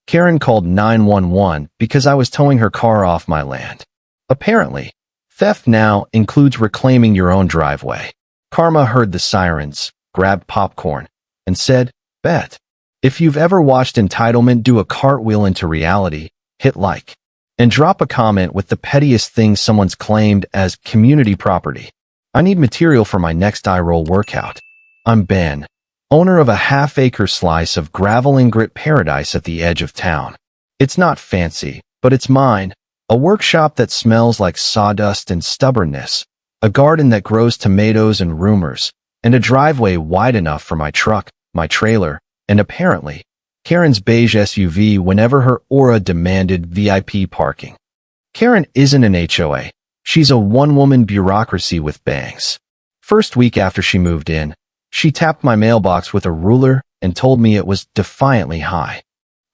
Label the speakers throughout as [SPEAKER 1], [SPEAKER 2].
[SPEAKER 1] Karen called 911 because I was towing her car off my land. Apparently, theft now includes reclaiming your own driveway. Karma heard the sirens, grabbed popcorn, and said, bet. If you've ever watched entitlement do a cartwheel into reality, hit like. And drop a comment with the pettiest thing someone's claimed as community property. I need material for my next eye-roll workout. I'm Ben, owner of a half-acre slice of gravel and grit paradise at the edge of town. It's not fancy, but it's mine. A workshop that smells like sawdust and stubbornness, a garden that grows tomatoes and rumors, and a driveway wide enough for my truck, my trailer, and apparently, Karen's beige SUV whenever her aura demanded VIP parking. Karen isn't an HOA. She's a one-woman bureaucracy with bangs. First week after she moved in, she tapped my mailbox with a ruler and told me it was defiantly high.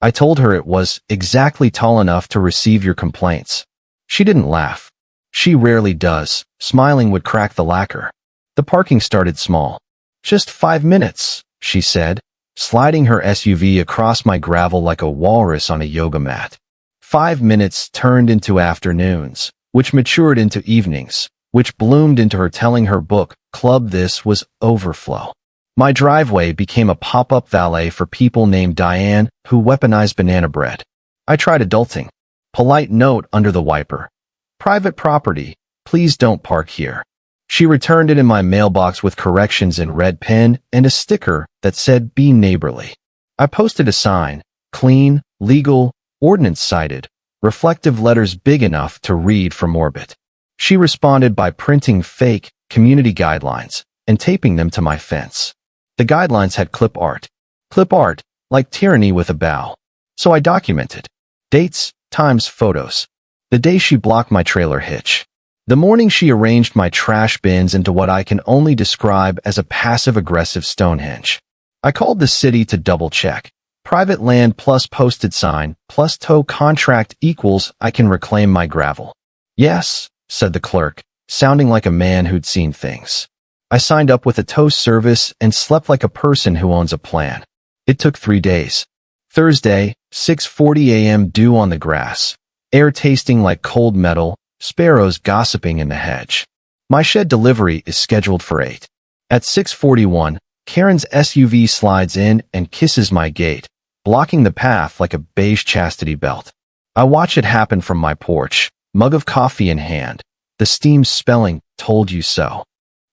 [SPEAKER 1] I told her it was exactly tall enough to receive your complaints. She didn't laugh. She rarely does. Smiling would crack the lacquer. The parking started small. Just 5 minutes, she said, sliding her SUV across my gravel like a walrus on a yoga mat. 5 minutes turned into afternoons, which matured into evenings, which bloomed into her telling her book club this was overflow. My driveway became a pop-up valet for people named Diane who weaponized banana bread. I tried adulting. Polite note under the wiper. Private property, please don't park here. She returned it in my mailbox with corrections in red pen and a sticker that said be neighborly. I posted a sign, clean, legal, ordinance cited, reflective letters big enough to read from orbit. She responded by printing fake community guidelines and taping them to my fence. The guidelines had clip art. Clip art, like tyranny with a bow. So I documented. Dates, times, photos. The day she blocked my trailer hitch. The morning she arranged my trash bins into what I can only describe as a passive-aggressive Stonehenge. I called the city to double-check. Private land plus posted sign plus tow contract equals I can reclaim my gravel. Yes, said the clerk, sounding like a man who'd seen things. I signed up with a tow service and slept like a person who owns a plan. It took 3 days. Thursday, 6:40 a.m. dew on the grass. Air tasting like cold metal. Sparrows gossiping in the hedge. My shed delivery is scheduled for 8. At 6:41, Karen's SUV slides in and kisses my gate, blocking the path like a beige chastity belt. I watch it happen from my porch, mug of coffee in hand, the steam spelling, told you so.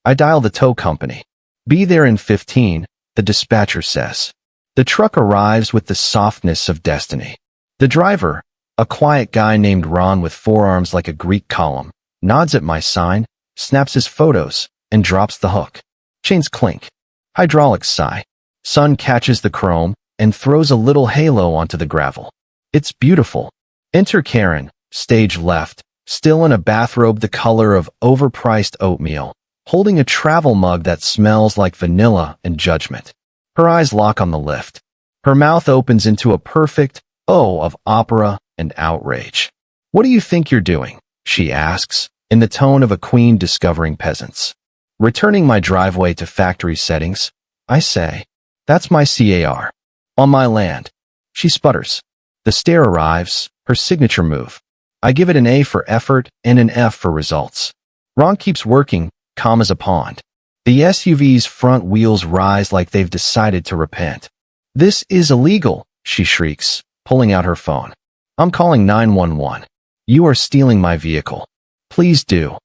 [SPEAKER 1] I dial the tow company. Be there in 15, the dispatcher says. The truck arrives with the softness of destiny. The driver, a quiet guy named Ron with forearms like a Greek column, nods at my sign, snaps his photos, and drops the hook. Chains clink. Hydraulics sigh. Sun catches the chrome and throws a little halo onto the gravel. It's beautiful. Enter Karen, stage left, still in a bathrobe the color of overpriced oatmeal, holding a travel mug that smells like vanilla and judgment. Her eyes lock on the lift. Her mouth opens into a perfect O of opera and outrage. What do you think you're doing? She asks, in the tone of a queen discovering peasants. Returning my driveway to factory settings, I say, that's my CAR. On my land. She sputters. The stare arrives, her signature move. I give it an A for effort and an F for results. Ron keeps working, calm as a pond. The SUV's front wheels rise like they've decided to repent. This is illegal, she shrieks, pulling out her phone. I'm calling 911. You are stealing my vehicle. Please do.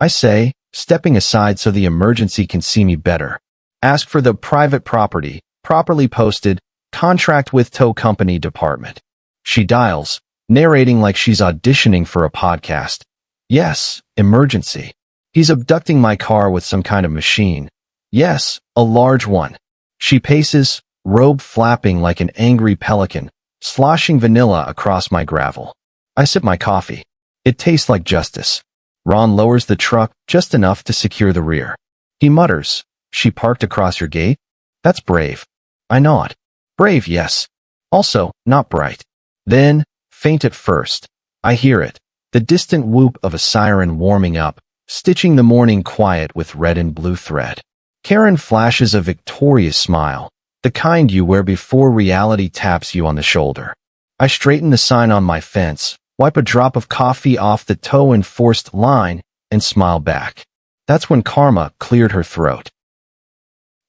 [SPEAKER 1] I say, stepping aside so the emergency can see me better. Ask for the private property, properly posted, contract with tow company department. She dials, narrating like she's auditioning for a podcast. Yes, emergency. He's abducting my car with some kind of machine. Yes, a large one. She paces, robe flapping like an angry pelican, sloshing vanilla across my gravel. I sip my coffee. It tastes like justice. Ron lowers the truck just enough to secure the rear. He mutters, she parked across your gate? That's brave. I nod. Brave, yes. Also, not bright. Then, faint at first, I hear it, the distant whoop of a siren warming up, stitching the morning quiet with red and blue thread. Karen flashes a victorious smile, the kind you wear before reality taps you on the shoulder. I straighten the sign on my fence, wipe a drop of coffee off the toe-enforced line, and smile back. That's when Karma cleared her throat.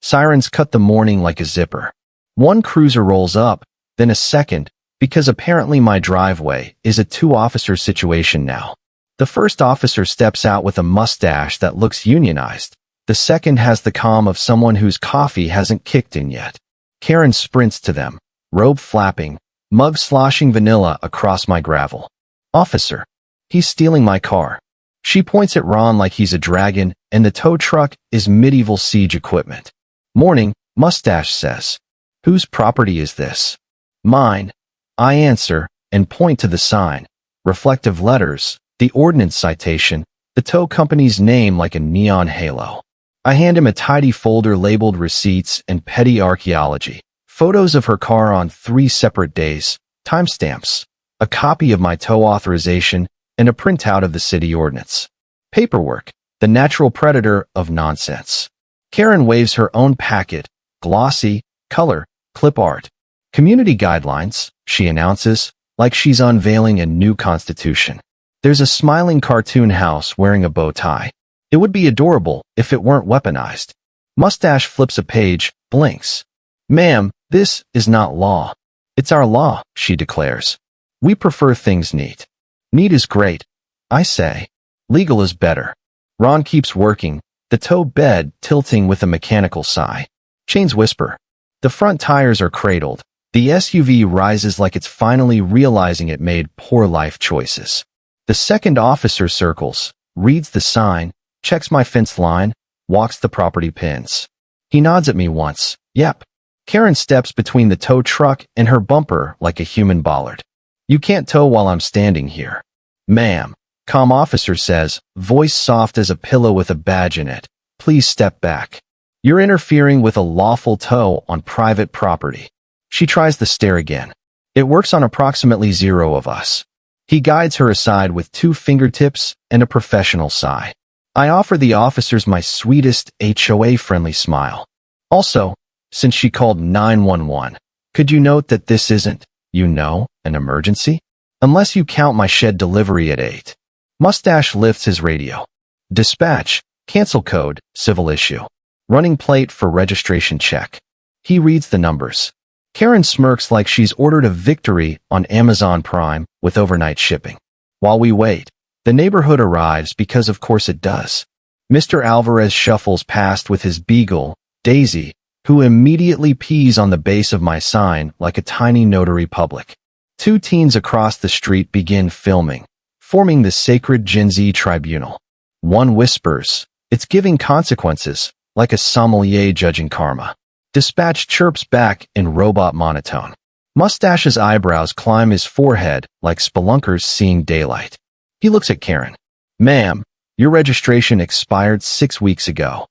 [SPEAKER 1] Sirens cut the morning like a zipper. One cruiser rolls up, then a second, because apparently my driveway is a two-officer situation now. The first officer steps out with a mustache that looks unionized. The second has the calm of someone whose coffee hasn't kicked in yet. Karen sprints to them, robe flapping, mug sloshing vanilla across my gravel. Officer, he's stealing my car. She points at Ron like he's a dragon, and the tow truck is medieval siege equipment. Morning, Mustache says. Whose property is this? Mine. I answer, and point to the sign. Reflective letters, the ordnance citation, the tow company's name like a neon halo. I hand him a tidy folder labeled receipts and petty archaeology. Photos of her car on 3 separate days, timestamps, a copy of my tow authorization, and a printout of the city ordinance. Paperwork, the natural predator of nonsense. Karen waves her own packet, glossy, color, clip art. Community guidelines, she announces, like she's unveiling a new constitution. There's a smiling cartoon house wearing a bow tie. It would be adorable if it weren't weaponized. Mustache flips a page, blinks. Ma'am, this is not law. It's our law, she declares. We prefer things neat. Neat is great, I say. Legal is better. Ron keeps working, the tow bed tilting with a mechanical sigh. Chains whisper. The front tires are cradled. The SUV rises like it's finally realizing it made poor life choices. The second officer circles, reads the sign, checks my fence line, walks the property pins. He nods at me once. Yep. Karen steps between the tow truck and her bumper like a human bollard. You can't tow while I'm standing here. Ma'am, calm officer says, voice soft as a pillow with a badge in it. Please step back. You're interfering with a lawful tow on private property. She tries the stare again. It works on approximately 0 of us. He guides her aside with 2 fingertips and a professional sigh. I offer the officers my sweetest HOA-friendly smile. Also, since she called 911, could you note that this isn't, an emergency? Unless you count my shed delivery at 8. Mustache lifts his radio. Dispatch, cancel code, civil issue. Running plate for registration check. He reads the numbers. Karen smirks like she's ordered a victory on Amazon Prime with overnight shipping. While we wait, the neighborhood arrives because of course it does. Mr. Alvarez shuffles past with his beagle, Daisy, who immediately pees on the base of my sign like a tiny notary public. 2 teens across the street begin filming, forming the sacred Gen Z tribunal. One whispers, it's giving consequences, like a sommelier judging karma. Dispatch chirps back in robot monotone. Mustache's eyebrows climb his forehead like spelunkers seeing daylight. He looks at Karen. Ma'am, your registration expired 6 weeks ago.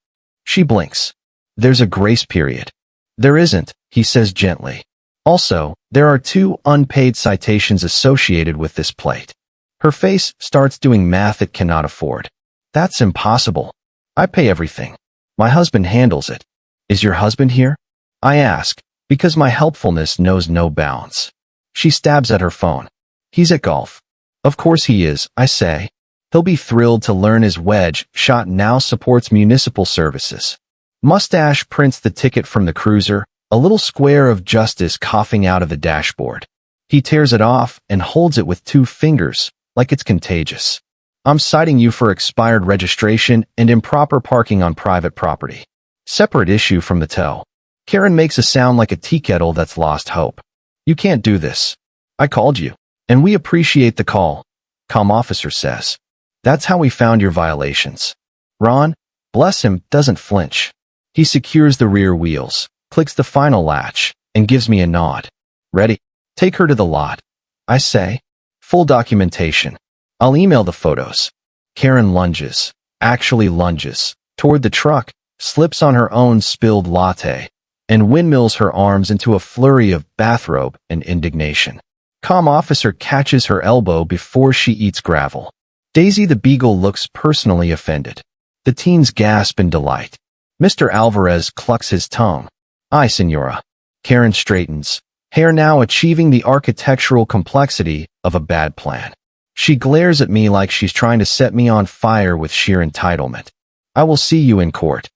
[SPEAKER 1] She blinks. There's a grace period. There isn't, he says gently. Also, there are 2 unpaid citations associated with this plate. Her face starts doing math it cannot afford. That's impossible. I pay everything. My husband handles it. Is your husband here? I ask, because my helpfulness knows no bounds. She stabs at her phone. He's at golf. Of course he is, I say. He'll be thrilled to learn his wedge shot now supports municipal services. Mustache prints the ticket from the cruiser, a little square of justice coughing out of the dashboard. He tears it off and holds it with 2 fingers, like it's contagious. I'm citing you for expired registration and improper parking on private property. Separate issue from the tow. Karen makes a sound like a tea kettle that's lost hope. You can't do this. I called you. And we appreciate the call, calm officer says. That's how we found your violations. Ron, bless him, doesn't flinch. He secures the rear wheels, clicks the final latch, and gives me a nod. Ready? Take her to the lot. I say. Full documentation. I'll email the photos. Karen lunges, actually lunges, toward the truck, slips on her own spilled latte, and windmills her arms into a flurry of bathrobe and indignation. Calm officer catches her elbow before she eats gravel. Daisy the beagle looks personally offended. The teens gasp in delight. Mr. Alvarez clucks his tongue. Aye, senora. Karen straightens, hair now achieving the architectural complexity of a bad plan. She glares at me like she's trying to set me on fire with sheer entitlement. I will see you in court.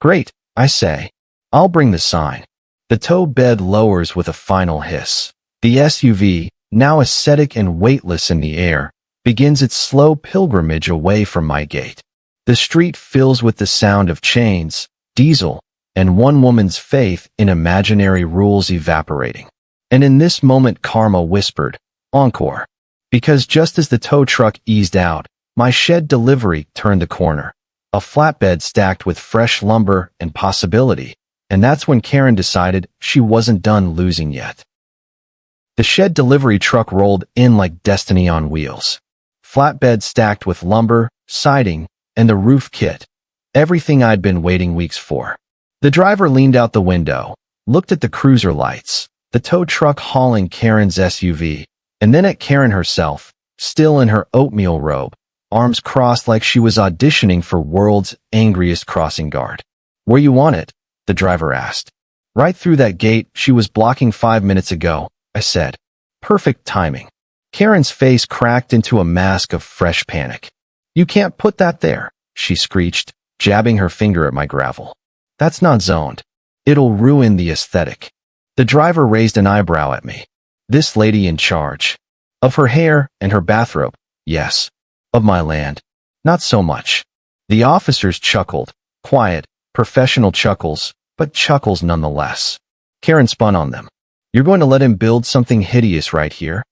[SPEAKER 1] Great, I say. I'll bring the sign. The tow bed lowers with a final hiss. The SUV, now ascetic and weightless in the air, begins its slow pilgrimage away from my gate. The street fills with the sound of chains, diesel, and one woman's faith in imaginary rules evaporating. And in this moment Karma whispered, "Encore." Because just as the tow truck eased out, my shed delivery turned the corner. A flatbed stacked with fresh lumber and possibility, and that's when Karen decided she wasn't done losing yet. The shed delivery truck rolled in like destiny on wheels. Flatbed stacked with lumber, siding, and the roof kit. Everything I'd been waiting weeks for. The driver leaned out the window, looked at the cruiser lights, the tow truck hauling Karen's SUV, and then at Karen herself, still in her oatmeal robe, arms crossed like she was auditioning for world's angriest crossing guard. "Where you want it?" the driver asked. "Right through that gate she was blocking 5 minutes ago," I said. Perfect timing. Karen's face cracked into a mask of fresh panic. "You can't put that there," she screeched, jabbing her finger at my gravel. "That's not zoned. It'll ruin the aesthetic." The driver raised an eyebrow at me. This lady in charge. Of her hair and her bathrobe, yes. Of my land, not so much. The officers chuckled, quiet, professional chuckles, but chuckles nonetheless. Karen spun on them. "You're going to let him build something hideous right here?"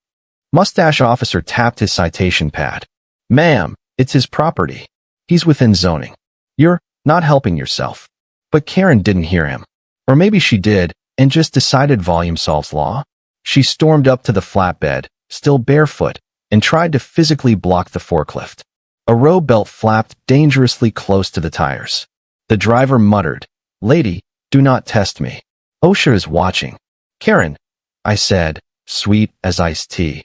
[SPEAKER 1] Mustache officer tapped his citation pad. "Ma'am, it's his property. He's within zoning. You're not helping yourself." But Karen didn't hear him. Or maybe she did, and just decided volume solves law. She stormed up to the flatbed, still barefoot, and tried to physically block the forklift. A row belt flapped dangerously close to the tires. The driver muttered, "Lady, do not test me. OSHA is watching." "Karen," I said, sweet as iced tea.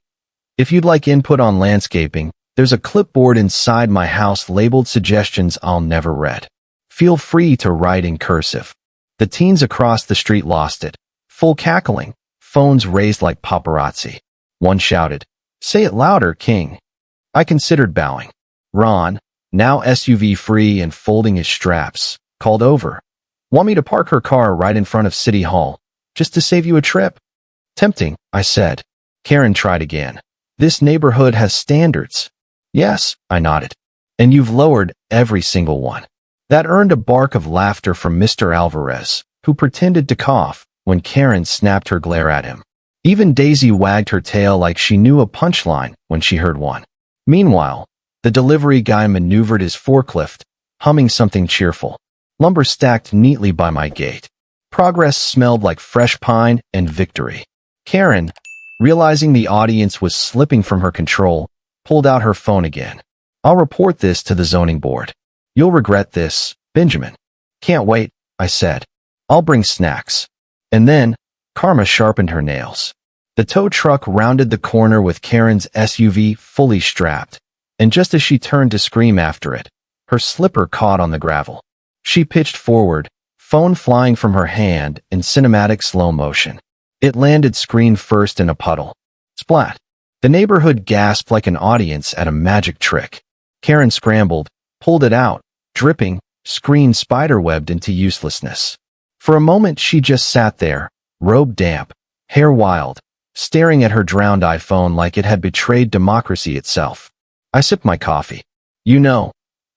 [SPEAKER 1] "If you'd like input on landscaping, there's a clipboard inside my house labeled suggestions I'll never read. Feel free to write in cursive." The teens across the street lost it. Full cackling, phones raised like paparazzi. One shouted, "Say it louder, King." I considered bowing. Ron, now SUV free and folding his straps, called over. "Want me to park her car right in front of City Hall, just to save you a trip?" "Tempting," I said. Karen tried again. "This neighborhood has standards." "Yes," I nodded. "And you've lowered every single one." That earned a bark of laughter from Mr. Alvarez, who pretended to cough when Karen snapped her glare at him. Even Daisy wagged her tail like she knew a punchline when she heard one. Meanwhile, the delivery guy maneuvered his forklift, humming something cheerful. Lumber stacked neatly by my gate. Progress smelled like fresh pine and victory. Karen, realizing the audience was slipping from her control, pulled out her phone again. "I'll report this to the zoning board. You'll regret this, Benjamin." "Can't wait," I said. "I'll bring snacks." And then, Karma sharpened her nails. The tow truck rounded the corner with Karen's SUV fully strapped, and just as she turned to scream after it, her slipper caught on the gravel. She pitched forward, phone flying from her hand in cinematic slow motion. It landed screen first in a puddle. Splat. The neighborhood gasped like an audience at a magic trick. Karen scrambled, pulled it out, dripping, screen spiderwebbed into uselessness. For a moment she just sat there, robe damp, hair wild, staring at her drowned iPhone like it had betrayed democracy itself. I sipped my coffee. "You know,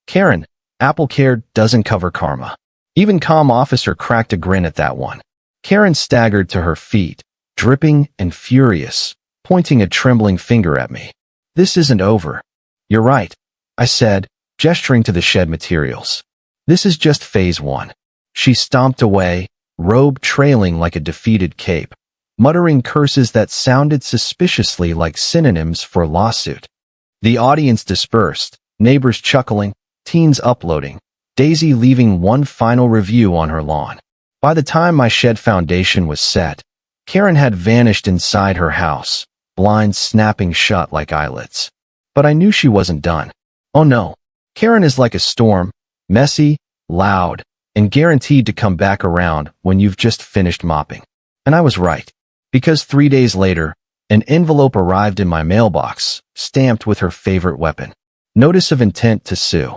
[SPEAKER 1] Karen, AppleCare doesn't cover karma." Even comm officer cracked a grin at that one. Karen staggered to her feet, dripping and furious, pointing a trembling finger at me. "This isn't over." "You're right," I said, gesturing to the shed materials. "This is just phase 1. She stomped away, robe trailing like a defeated cape, muttering curses that sounded suspiciously like synonyms for lawsuit. The audience dispersed, neighbors chuckling, teens uploading, Daisy leaving one final review on her lawn. By the time my shed foundation was set, Karen had vanished inside her house, blinds snapping shut like eyelids. But I knew she wasn't done. Oh no. Karen is like a storm, messy, loud, and guaranteed to come back around when you've just finished mopping. And I was right. Because 3 days later, an envelope arrived in my mailbox, stamped with her favorite weapon. Notice of intent to sue.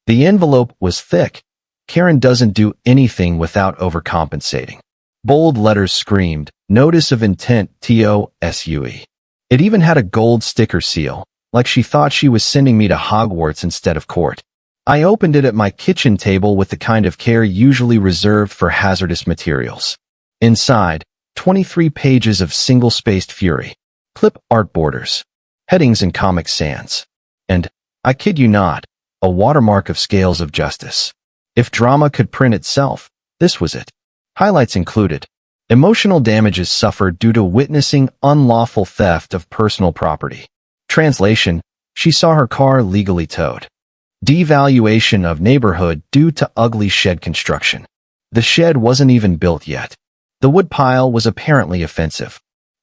[SPEAKER 1] The envelope was thick. Karen doesn't do anything without overcompensating. Bold letters screamed, Notice of intent TOWED. It even had a gold sticker seal, like she thought she was sending me to Hogwarts instead of court. I opened it at my kitchen table with the kind of care usually reserved for hazardous materials. Inside, 23 pages of single-spaced fury, clip art borders, headings in Comic Sans, and, I kid you not, a watermark of scales of justice. If drama could print itself, this was it. Highlights included: emotional damages suffered due to witnessing unlawful theft of personal property. Translation: she saw her car legally towed. Devaluation of neighborhood due to ugly shed construction. The shed wasn't even built yet. The wood pile was apparently offensive.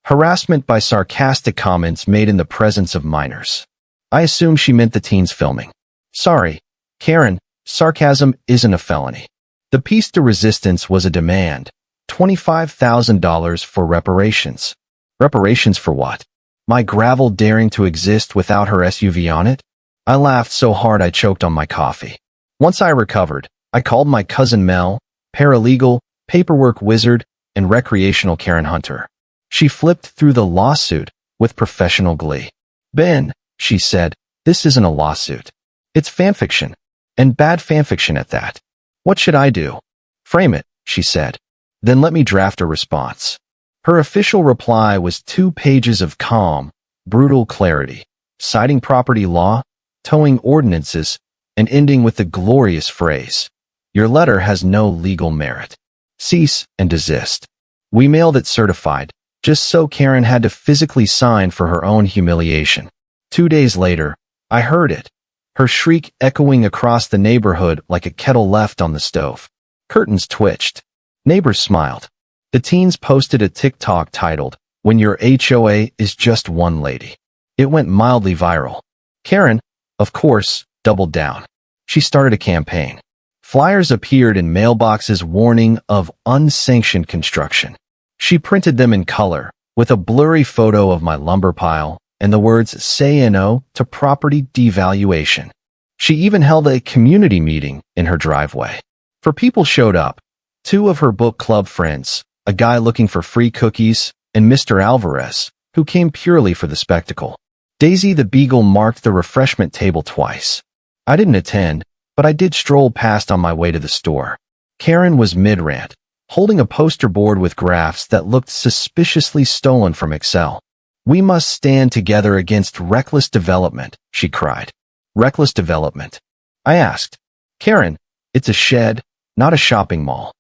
[SPEAKER 1] Harassment by sarcastic comments made in the presence of minors. I assume she meant the teens filming. Sorry, Karen, sarcasm isn't a felony. The piece de resistance was a demand, $25,000 for reparations. Reparations for what? My gravel daring to exist without her SUV on it? I laughed so hard I choked on my coffee. Once I recovered, I called my cousin Mel, paralegal, paperwork wizard, and recreational Karen hunter. She flipped through the lawsuit with professional glee. Ben, she said, this isn't a lawsuit. It's fanfiction, and bad fanfiction at that. What should I do? Frame it, she said. Then let me draft a response. Her official reply was 2 pages of calm, brutal clarity, citing property law, towing ordinances, and ending with the glorious phrase, your letter has no legal merit. Cease and desist. We mailed it certified, just so Karen had to physically sign for her own humiliation. 2 days later, I heard it, her shriek echoing across the neighborhood like a kettle left on the stove. Curtains twitched. Neighbors smiled. The teens posted a TikTok titled, When Your HOA is Just One Lady. It went mildly viral. Karen, of course, doubled down. She started a campaign. Flyers appeared in mailboxes warning of unsanctioned construction. She printed them in color, with a blurry photo of my lumber pile and the words "Say No to Property Devaluation." She even held a community meeting in her driveway. For people showed up, 2 of her book club friends, a guy looking for free cookies, and Mr. Alvarez, who came purely for the spectacle. Daisy the Beagle marked the refreshment table twice. I didn't attend, but I did stroll past on my way to the store. Karen was mid-rant, holding a poster board with graphs that looked suspiciously stolen from Excel. We must stand together against reckless development, she cried. Reckless development? I asked. Karen, it's a shed, not a shopping mall.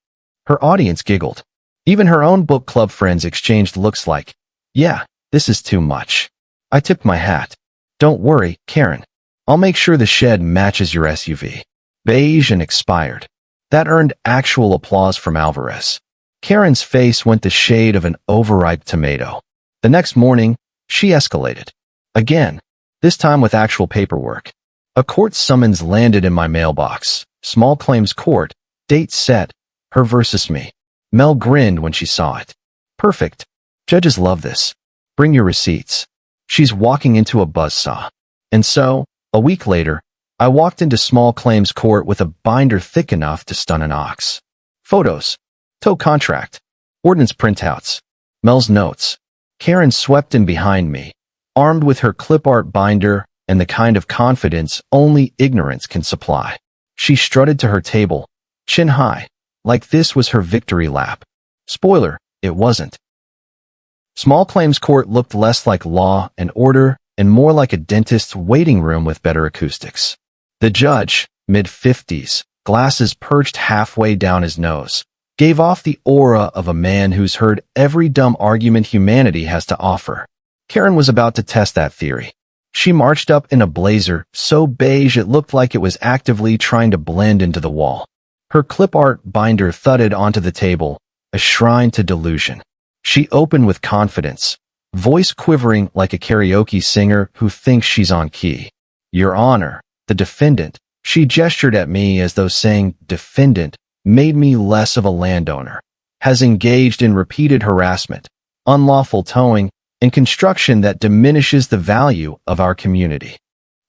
[SPEAKER 1] Her audience giggled. Even her own book club friends exchanged looks like, yeah, this is too much. I tipped my hat. Don't worry, Karen. I'll make sure the shed matches your SUV. Beige and expired. That earned actual applause from Alvarez. Karen's face went the shade of an overripe tomato. The next morning, she escalated. Again, this time with actual paperwork. A court summons landed in my mailbox. Small claims court. Date set. Her versus me. Mel grinned when she saw it. Perfect. Judges love this. Bring your receipts. She's walking into a buzzsaw. And so, a week later, I walked into small claims court with a binder thick enough to stun an ox. Photos. Tow contract. Ordinance printouts. Mel's notes. Karen swept in behind me, armed with her clip art binder and the kind of confidence only ignorance can supply. She strutted to her table, chin high, like this was her victory lap. Spoiler, it wasn't. Small claims court looked less like law and order and more like a dentist's waiting room with better acoustics. The judge, mid-50s, glasses perched halfway down his nose, gave off the aura of a man who's heard every dumb argument humanity has to offer. Karen was about to test that theory. She marched up in a blazer so beige it looked like it was actively trying to blend into the wall. Her clip art binder thudded onto the table, a shrine to delusion. She opened with confidence, voice quivering like a karaoke singer who thinks she's on key. Your Honor, the defendant, she gestured at me as though saying defendant made me less of a landowner, has engaged in repeated harassment, unlawful towing, and construction that diminishes the value of our community.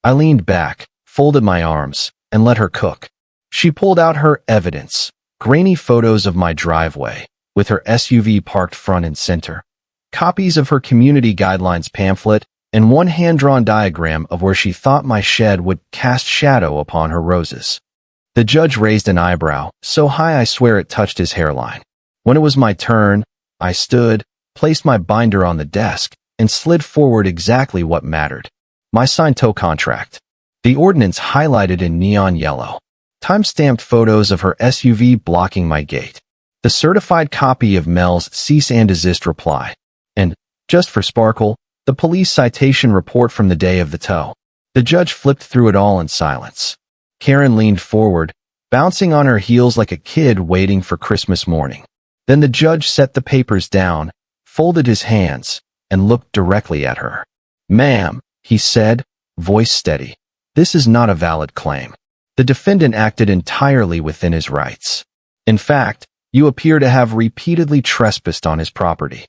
[SPEAKER 1] I leaned back, folded my arms, and let her cook. She pulled out her evidence, grainy photos of my driveway, with her SUV parked front and center, copies of her community guidelines pamphlet, and one hand-drawn diagram of where she thought my shed would cast shadow upon her roses. The judge raised an eyebrow, so high I swear it touched his hairline. When it was my turn, I stood, placed my binder on the desk, and slid forward exactly what mattered. My signed tow contract. The ordinance highlighted in neon yellow. Time-stamped photos of her SUV blocking my gate. The certified copy of Mel's cease and desist reply. And, just for sparkle, the police citation report from the day of the tow. The judge flipped through it all in silence. Karen leaned forward, bouncing on her heels like a kid waiting for Christmas morning. Then the judge set the papers down, folded his hands, and looked directly at her. "Ma'am," he said, voice steady, "this is not a valid claim. The defendant acted entirely within his rights. In fact, you appear to have repeatedly trespassed on his property."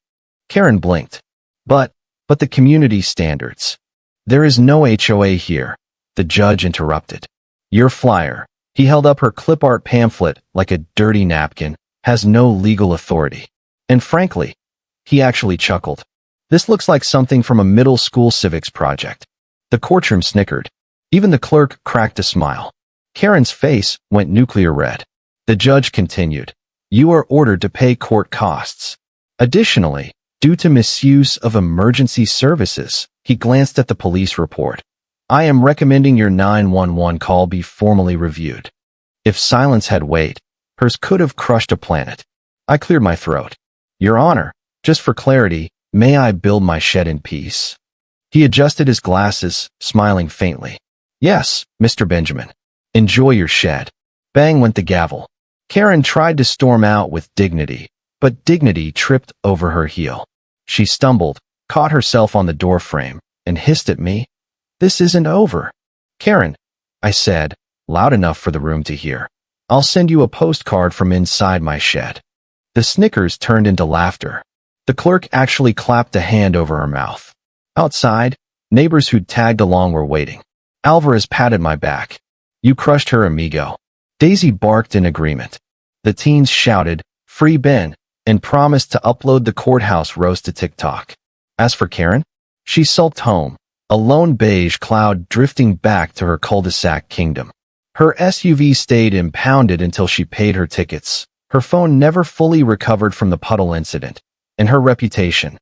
[SPEAKER 1] Karen blinked. But the community standards. "There is no HOA here," the judge interrupted. "Your flyer," he held up her clip art pamphlet like a dirty napkin, "has no legal authority." And frankly, he actually chuckled. "This looks like something from a middle school civics project." The courtroom snickered. Even the clerk cracked a smile. Karen's face went nuclear red. The judge continued, "You are ordered to pay court costs. Additionally, due to misuse of emergency services," he glanced at the police report, "I am recommending your 911 call be formally reviewed." If silence had weight, hers could have crushed a planet. I cleared my throat. "Your Honor, just for clarity, may I build my shed in peace?" He adjusted his glasses, smiling faintly. "Yes, Mr. Benjamin. Enjoy your shed." Bang went the gavel. Karen tried to storm out with dignity, but dignity tripped over her heel. She stumbled, caught herself on the doorframe, and hissed at me. "This isn't over." "Karen," I said, loud enough for the room to hear, "I'll send you a postcard from inside my shed." The snickers turned into laughter. The clerk actually clapped a hand over her mouth. Outside, neighbors who'd tagged along were waiting. Alvarez patted my back. "You crushed her, amigo." Daisy barked in agreement. The teens shouted, "Free Ben," and promised to upload the courthouse roast to TikTok. As for Karen, she sulked home, a lone beige cloud drifting back to her cul-de-sac kingdom. Her SUV stayed impounded until she paid her tickets. Her phone never fully recovered from the puddle incident. And her reputation,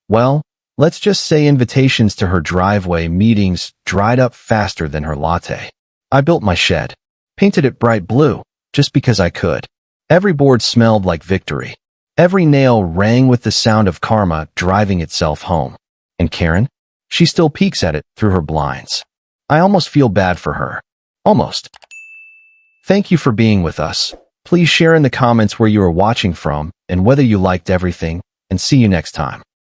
[SPEAKER 1] well, let's just say invitations to her driveway meetings dried up faster than her latte. I built my shed, painted it bright blue, just because I could. Every board smelled like victory. Every nail rang with the sound of karma driving itself home. And Karen? She still peeks at it through her blinds. I almost feel bad for her. Almost. Thank you for being with us. Please share in the comments where you are watching from and whether you liked everything, and see you next time.